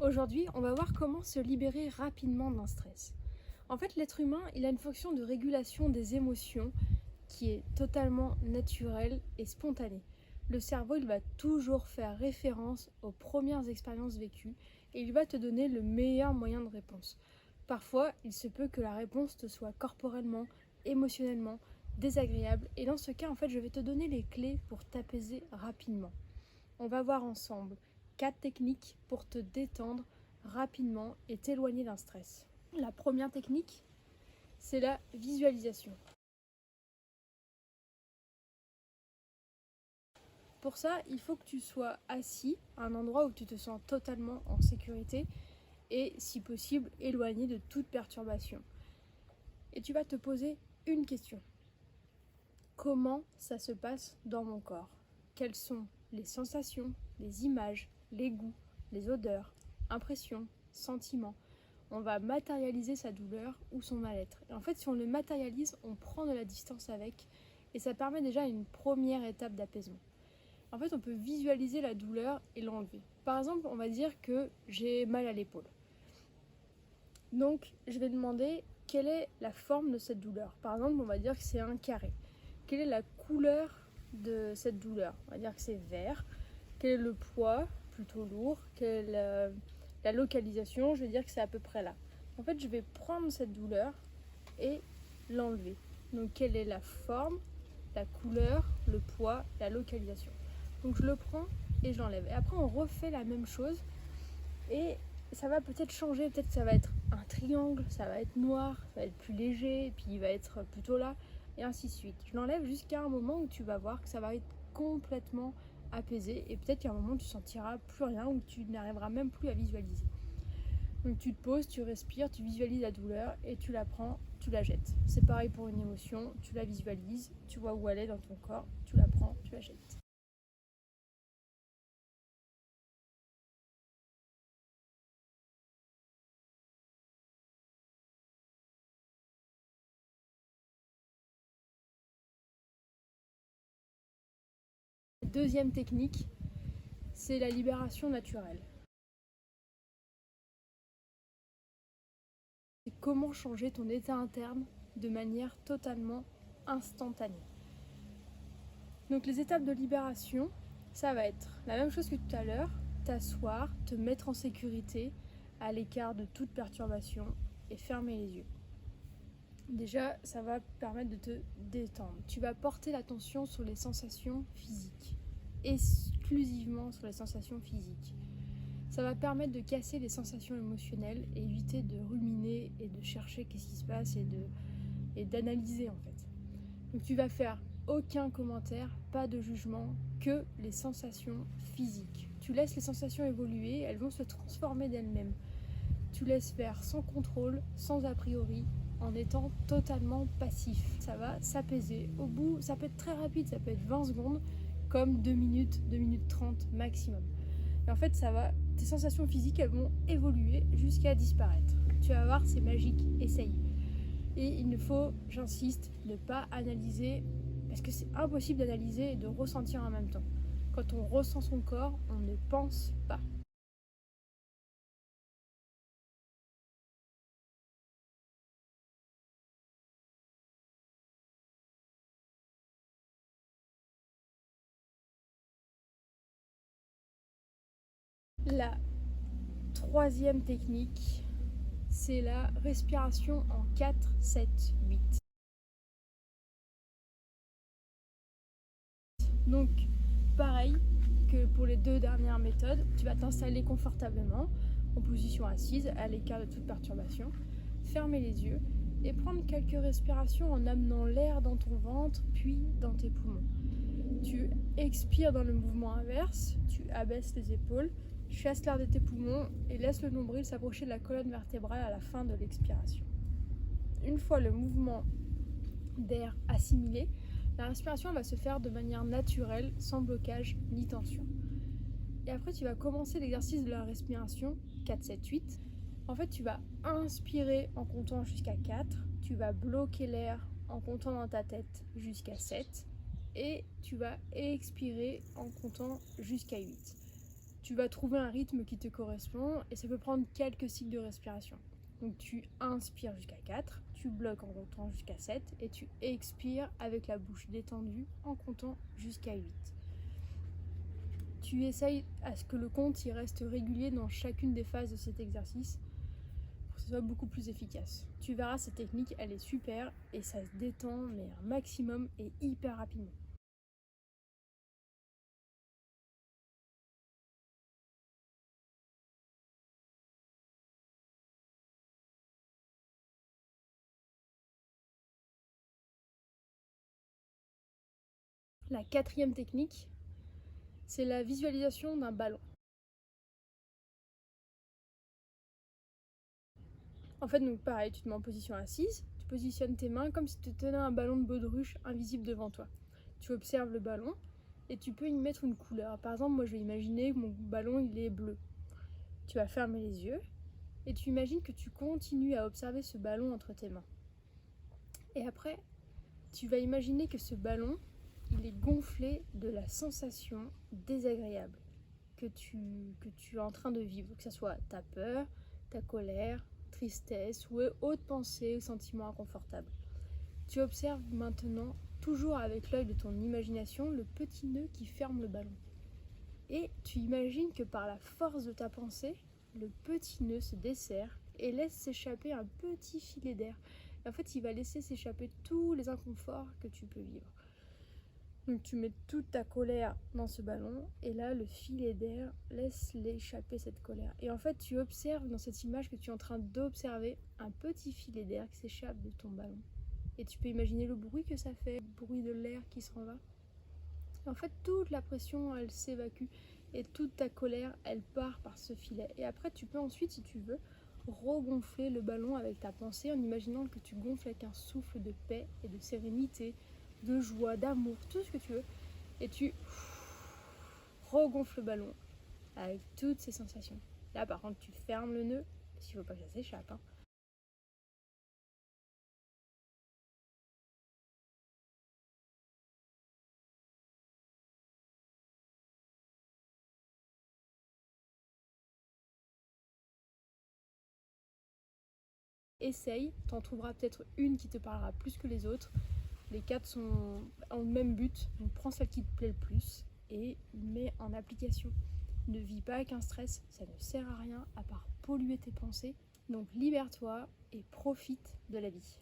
Aujourd'hui, on va voir comment se libérer rapidement d'un stress. En fait, l'être humain, il a une fonction de régulation des émotions qui est totalement naturelle et spontanée. Le cerveau, il va toujours faire référence aux premières expériences vécues et il va te donner le meilleur moyen de réponse. Parfois, il se peut que la réponse te soit corporellement, émotionnellement, désagréable et dans ce cas, en fait, je vais te donner les clés pour t'apaiser rapidement. On va voir ensemble 4 techniques pour te détendre rapidement et t'éloigner d'un stress. La première technique, c'est la visualisation. Pour ça, il faut que tu sois assis à un endroit où tu te sens totalement en sécurité et, si possible, éloigné de toute perturbation. Et tu vas te poser une question. Comment ça se passe dans mon corps? Quelles sont les sensations, les images, les goûts, les odeurs, impressions, sentiments? On va matérialiser sa douleur ou son mal-être. Et en fait, si on le matérialise, on prend de la distance avec et ça permet déjà une première étape d'apaisement. En fait, on peut visualiser la douleur et l'enlever. Par exemple, on va dire que j'ai mal à l'épaule. Donc, je vais demander quelle est la forme de cette douleur. Par exemple, on va dire que c'est un carré. Quelle est la couleur de cette douleur? On va dire que c'est vert. Quel est le poids? Plutôt lourd. Quelle est la localisation? Je vais dire que c'est à peu près là. En fait, je vais prendre cette douleur et l'enlever. Donc, quelle est la forme, la couleur, le poids, la localisation? Donc, je le prends et je l'enlève. Et après, on refait la même chose et ça va peut-être changer. Peut-être que ça va être un triangle, ça va être noir, ça va être plus léger, et puis il va être plutôt là, et ainsi de suite. Je l'enlève jusqu'à un moment où tu vas voir que ça va être complètement apaisé et peut-être qu'à un moment tu sentiras plus rien ou tu n'arriveras même plus à visualiser. Donc tu te poses, tu respires, tu visualises la douleur et tu la prends, tu la jettes. C'est pareil pour une émotion, tu la visualises, tu vois où elle est dans ton corps, tu la prends, tu la jettes. Deuxième technique, c'est la libération naturelle. C'est comment changer ton état interne de manière totalement instantanée. Donc les étapes de libération, ça va être la même chose que tout à l'heure, t'asseoir, te mettre en sécurité, à l'écart de toute perturbation et fermer les yeux. Déjà, ça va permettre de te détendre. Tu vas porter l'attention sur les sensations physiques, exclusivement sur les sensations physiques. Ça va permettre de casser les sensations émotionnelles et éviter de ruminer et de chercher qu'est-ce qui se passe et d'analyser en fait. Donc tu vas faire aucun commentaire, pas de jugement, que les sensations physiques. Tu laisses les sensations évoluer, elles vont se transformer d'elles-mêmes. Tu laisses faire sans contrôle, sans a priori, en étant totalement passif. Ça va s'apaiser. Au bout, ça peut être très rapide, ça peut être 20 secondes, comme 2 minutes, 2 minutes 30 maximum. Et en fait, tes sensations physiques, elles vont évoluer jusqu'à disparaître. Tu vas voir, c'est magique, essaye. Et il ne faut, j'insiste, ne pas analyser, parce que c'est impossible d'analyser et de ressentir en même temps. Quand on ressent son corps, on ne pense pas. La troisième technique, c'est la respiration en 4, 7, 8. Donc, pareil que pour les deux dernières méthodes, tu vas t'installer confortablement en position assise, à l'écart de toute perturbation, fermer les yeux et prendre quelques respirations en amenant l'air dans ton ventre puis dans tes poumons. Tu expires dans le mouvement inverse, tu abaisses les épaules, chasse l'air de tes poumons et laisse le nombril s'approcher de la colonne vertébrale à la fin de l'expiration. Une fois le mouvement d'air assimilé, la respiration va se faire de manière naturelle, sans blocage ni tension. Et après, tu vas commencer l'exercice de la respiration 4, 7, 8. En fait, tu vas inspirer en comptant jusqu'à 4, tu vas bloquer l'air en comptant dans ta tête jusqu'à 7 et tu vas expirer en comptant jusqu'à 8. Tu vas trouver un rythme qui te correspond et ça peut prendre quelques cycles de respiration. Donc tu inspires jusqu'à 4, tu bloques en comptant jusqu'à 7 et tu expires avec la bouche détendue en comptant jusqu'à 8. Tu essayes à ce que le compte y reste régulier dans chacune des phases de cet exercice pour que ce soit beaucoup plus efficace. Tu verras, cette technique, elle est super et ça se détend mais un maximum et hyper rapidement. La quatrième technique, c'est la visualisation d'un ballon. En fait, donc pareil, tu te mets en position assise, tu positionnes tes mains comme si tu tenais un ballon de baudruche invisible devant toi. Tu observes le ballon et tu peux y mettre une couleur. Par exemple, moi je vais imaginer que mon ballon il est bleu. Tu vas fermer les yeux et tu imagines que tu continues à observer ce ballon entre tes mains. Et après, tu vas imaginer que ce ballon, il est gonflé de la sensation désagréable que tu es en train de vivre, que ce soit ta peur, ta colère, tristesse ou autre pensée ou sentiment inconfortable. Tu observes maintenant, toujours avec l'œil de ton imagination, le petit nœud qui ferme le ballon. Et tu imagines que par la force de ta pensée, le petit nœud se desserre et laisse s'échapper un petit filet d'air. Et en fait, il va laisser s'échapper tous les inconforts que tu peux vivre. Donc tu mets toute ta colère dans ce ballon et là le filet d'air laisse l'échapper cette colère. Et en fait tu observes dans cette image que tu es en train d'observer un petit filet d'air qui s'échappe de ton ballon. Et tu peux imaginer le bruit que ça fait, le bruit de l'air qui s'en va. Et en fait toute la pression elle s'évacue et toute ta colère elle part par ce filet. Et après tu peux ensuite si tu veux regonfler le ballon avec ta pensée en imaginant que tu gonfles avec un souffle de paix et de sérénité, de joie, d'amour, tout ce que tu veux, et tu regonfles le ballon avec toutes ces sensations. Là par contre tu fermes le nœud, parce qu'il ne faut pas que ça s'échappe. Essaye, t'en trouveras peut-être une qui te parlera plus que les autres. Les 4 ont le même but, donc prends celle qui te plaît le plus et mets en application. Ne vis pas avec un stress, ça ne sert à rien à part polluer tes pensées. Donc libère-toi et profite de la vie.